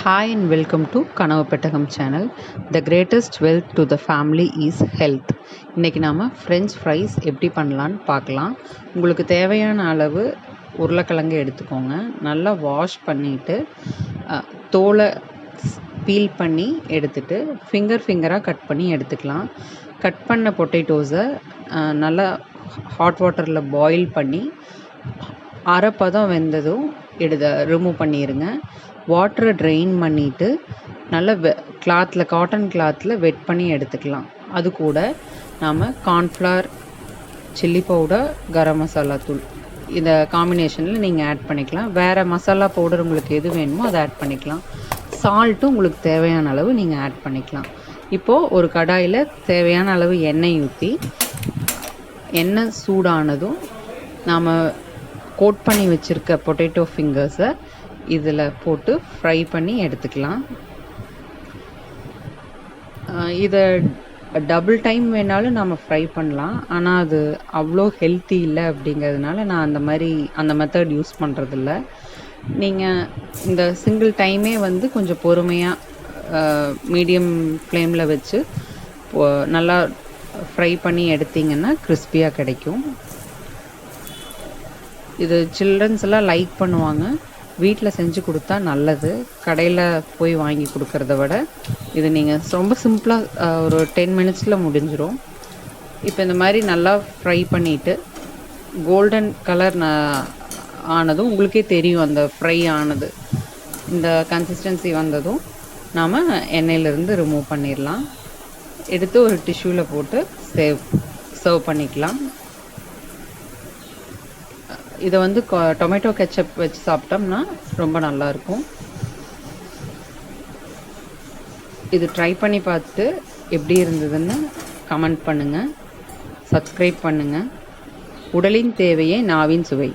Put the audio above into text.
Hi and welcome to கனவு பெட்டகம் channel. The greatest wealth to the family is health. இன்றைக்கி நாம் French fries எப்படி பண்ணலான்னு பார்க்கலாம். உங்களுக்கு தேவையான அளவு உருளைக்கிழங்கு எடுத்துக்கோங்க. நல்லா வாஷ் பண்ணிவிட்டு தோலை பீல் பண்ணி எடுத்துட்டு ஃபிங்கராக கட் பண்ணி எடுத்துக்கலாம். கட் பண்ண பொட்டேட்டோஸை நல்லா ஹாட் வாட்டரில் பாயில் பண்ணி அரை பதம் வெந்ததும் ரிமூவ் பண்ணிடுங்க. வாட்டரை ட்ரெயின் பண்ணிவிட்டு நல்லா காட்டன் கிளாத்தில் வெட் பண்ணி எடுத்துக்கலாம். அது கூட நாம் cornflour, chilli powder, garam masala தூள் இந்த காம்பினேஷனில் நீங்கள் ஆட் பண்ணிக்கலாம். வேறு மசாலா பவுடர் உங்களுக்கு எது வேணுமோ அதை ஆட் பண்ணிக்கலாம். சால்ட்டும் உங்களுக்கு தேவையான அளவு நீங்கள் ஆட் பண்ணிக்கலாம். இப்போது ஒரு கடாயில் தேவையான அளவு எண்ணெய் ஊற்றி எண்ணெய் சூடானதும் நாம் கோட் பண்ணி வச்சுருக்க பொட்டேட்டோ ஃபிங்கர்ஸை இதில் போட்டு ஃப்ரை பண்ணி எடுத்துக்கலாம். இதை டபுள் டைம் வேணாலும் நம்ம ஃப்ரை பண்ணலாம். ஆனால் அது அவ்வளோ ஹெல்த்தி இல்லை அப்படிங்கிறதுனால நான் அந்த மெத்தட் யூஸ் பண்ணுறதில்ல. நீங்கள் இந்த சிங்கிள் டைமே கொஞ்சம் பொறுமையாக மீடியம் ஃப்ளேமில் வச்சு நல்லா ஃப்ரை பண்ணி எடுத்திங்கன்னா கிறிஸ்பியாக கிடைக்கும். இது சில்ட்ரன்ஸ் எல்லாம் லைக் பண்ணுவாங்க. வீட்டில் செஞ்சு கொடுத்தா நல்லது. கடையில் போய் வாங்கி கொடுக்கறத விட இது நீங்கள் ரொம்ப சிம்பிளாக ஒரு 10 மினிட்ஸில் முடிஞ்சிடும். இப்போ இந்த மாதிரி நல்லா ஃப்ரை பண்ணிவிட்டு கோல்டன் கலர் ஆனதும் உங்களுக்கே தெரியும். அந்த ஃப்ரை ஆனது இந்த கன்சிஸ்டன்சி வந்ததும் நாம் எண்ணெயிலேருந்து ரிமூவ் பண்ணிடலாம். எடுத்து ஒரு டிஷ்யூவில் போட்டு சர்வ் பண்ணிக்கலாம். இதை டொமேட்டோ கெச்சப் வச்சு சாப்பிட்டோம்னா ரொம்ப நல்லாயிருக்கும். இது ட்ரை பண்ணி பார்த்துட்டு எப்படி இருந்ததுன்னு கமெண்ட் பண்ணுங்கள். சப்ஸ்கிரைப் பண்ணுங்கள். உடலின் தேவையே நாவின் சுவை.